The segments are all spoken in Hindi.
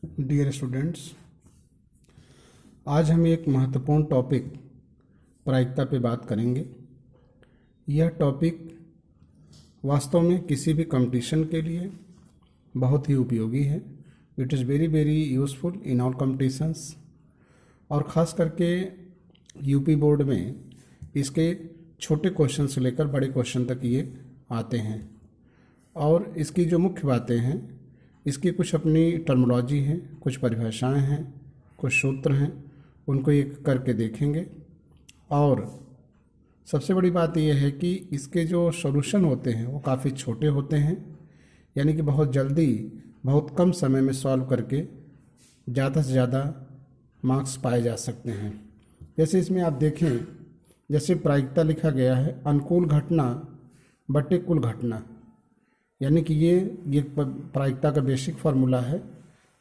डियर स्टूडेंट्स, आज हम एक महत्वपूर्ण टॉपिक प्रायिकता पे बात करेंगे। यह टॉपिक वास्तव में किसी भी कंपटीशन के लिए बहुत ही उपयोगी है। It is very very useful in all competitions, और ख़ास करके यूपी बोर्ड में इसके छोटे क्वेश्चन से लेकर बड़े क्वेश्चन तक ये आते हैं। और इसकी जो मुख्य बातें हैं, इसकी कुछ अपनी टर्मिनोलॉजी हैं, कुछ परिभाषाएं हैं, कुछ सूत्र हैं, उनको एक करके देखेंगे। और सबसे बड़ी बात यह है कि इसके जो सॉल्यूशन होते हैं वो काफ़ी छोटे होते हैं, यानी कि बहुत जल्दी बहुत कम समय में सॉल्व करके ज़्यादा से ज़्यादा मार्क्स पाए जा सकते हैं। जैसे इसमें आप देखें, जैसे प्रायिकता लिखा गया है अनुकूल घटना बटे कुल घटना, यानी कि ये प्रायिकता का बेसिक फार्मूला है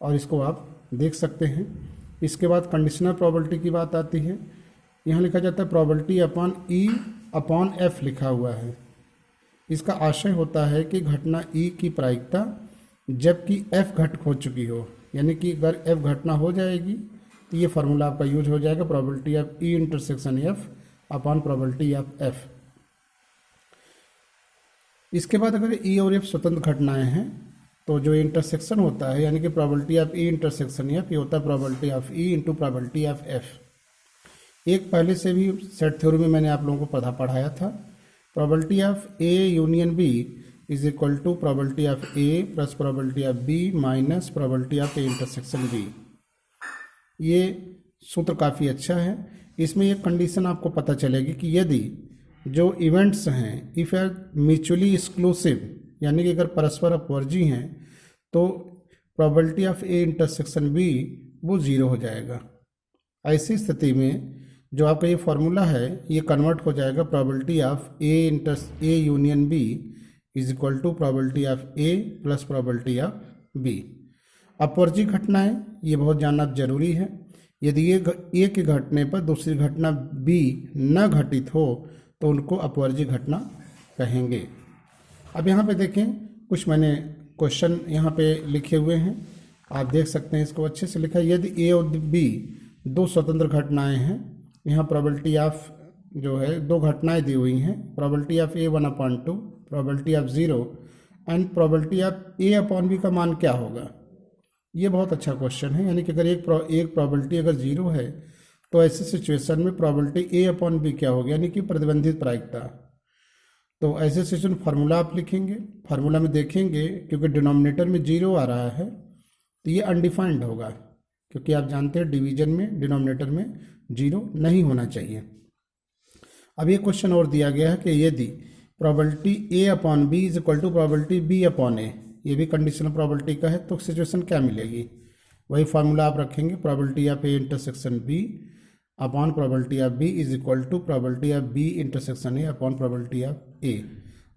और इसको आप देख सकते हैं। इसके बाद कंडीशनल प्रोबेबिलिटी की बात आती है। यहाँ लिखा जाता है प्रोबेबिलिटी अपॉन ई अपॉन एफ लिखा हुआ है। इसका आशय होता है कि घटना ई की प्रायिकता जबकि एफ घट हो चुकी हो, यानी कि अगर एफ घटना हो जाएगी तो ये फार्मूला आपका यूज हो जाएगा, probability of E intersection F upon probability of F. इसके बाद अगर ई और एफ स्वतंत्र घटनाएं हैं तो जो इंटरसेक्शन होता है, यानी कि probability of E intersection F, ये होता है probability of E into probability of F. एक पहले से भी सेट थ्योरी में मैंने आप लोगों को पढ़ाया था, probability of A union B is equal to probability of A plus probability of B minus probability of A intersection B. ये सूत्र काफ़ी अच्छा है। इसमें एक कंडीशन आपको पता चलेगी कि यदि जो इवेंट्स हैं इफ़ आर म्यूचुअली एक्सक्लूसिव, यानी कि अगर परस्पर अपवर्जी हैं, तो probability of A intersection B वो ज़ीरो हो जाएगा। ऐसी स्थिति में जो आपका ये फार्मूला है ये कन्वर्ट हो जाएगा probability of A union B is equal to probability of A plus probability of B. अपवर्जी घटनाएं ये बहुत जानना जरूरी है। यदि ये ए के घटने पर दूसरी घटना बी न घटित हो तो उनको अपवर्जी घटना कहेंगे। अब यहाँ पे देखें, कुछ मैंने क्वेश्चन यहाँ पे लिखे हुए हैं, आप देख सकते हैं, इसको अच्छे से लिखा है। यदि ए और बी दो स्वतंत्र घटनाएं हैं, यहाँ प्रोबेबिलिटी ऑफ जो है दो घटनाएं दी हुई हैं, probability of A 1/2, probability of 0 and probability of A upon B का मान क्या होगा। ये बहुत अच्छा क्वेश्चन है, यानी कि अगर एक प्रोबेबिलिटी अगर 0 है तो ऐसे सिचुएशन में प्रोबेबिलिटी ए अपॉन बी क्या होगी, यानी कि प्रतिबंधित प्रायिकता। तो ऐसे सिचुएशन फार्मूला आप लिखेंगे, फार्मूला में देखेंगे क्योंकि डिनोमिनेटर में 0 आ रहा है तो ये अनडिफाइंड होगा, क्योंकि आप जानते हैं डिवीजन में डिनोमिनेटर में 0 नहीं होना चाहिए। अब ये क्वेश्चन और दिया गया है कि यदि probability A upon B is equal to probability B upon A, ये भी कंडीशनल प्रोबेबिलिटी का है, तो सिचुएशन क्या मिलेगी, वही फार्मूला आप रखेंगे, probability of A intersection B upon probability of B is equal to probability of B intersection A upon probability of A.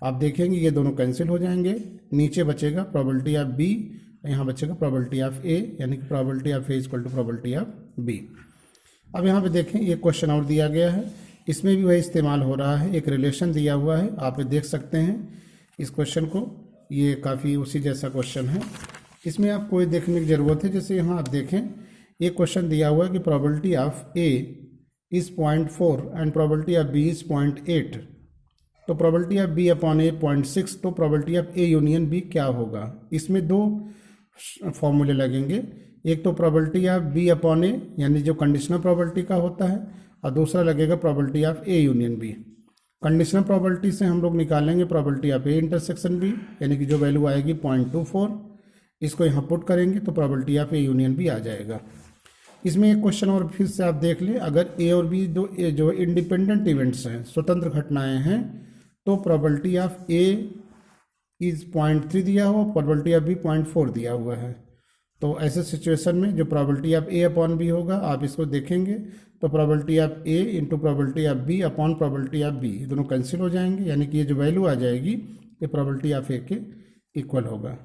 आप देखेंगे ये दोनों कैंसिल हो जाएंगे, नीचे बचेगा प्रोबेबिलिटी ऑफ बी, यहाँ बचेगा प्रोबेबिलिटी ऑफ ए, यानी कि probability of A is equal to probability of B. अब यहाँ पे देखें, ये क्वेश्चन और दिया गया है, इसमें भी वही इस्तेमाल हो रहा है, एक रिलेशन दिया हुआ है, आप देख सकते हैं इस क्वेश्चन को, ये काफ़ी उसी जैसा क्वेश्चन है। इसमें आपको ये देखने की ज़रूरत है, जैसे यहाँ आप देखें एक क्वेश्चन दिया हुआ है कि probability of A is 0.4 and probability of B is 0.8, तो probability of B upon A 0.6, तो probability of A union B क्या होगा। इसमें दो फॉर्मूले लगेंगे, एक तो probability of B upon A, यानी जो कंडीशनल प्रोबेबिलिटी का होता है, और दूसरा लगेगा probability of A union B. Conditional probability से हम लोग निकालेंगे probability of A intersection B, यानी कि जो वैल्यू आएगी 0.24, इसको यहाँ पुट करेंगे तो probability of A union B आ जाएगा। इसमें एक क्वेश्चन और फिर से आप देख लें, अगर ए और बी जो इंडिपेंडेंट इवेंट्स हैं, स्वतंत्र घटनाएं हैं, तो प्रोबेबिलिटी ऑफ ए इज 0.3 दिया हुआ, प्रोबेबिलिटी ऑफ बी 0.4 दिया हुआ है। तो ऐसे सिचुएशन में जो probability of A upon B होगा, आप इसको देखेंगे तो probability of A into probability of B upon probability of B, दोनों कैंसिल हो जाएंगे, यानी कि ये जो वैल्यू आ जाएगी ये प्रोबेबिलिटी ऑफ ए के इक्वल होगा।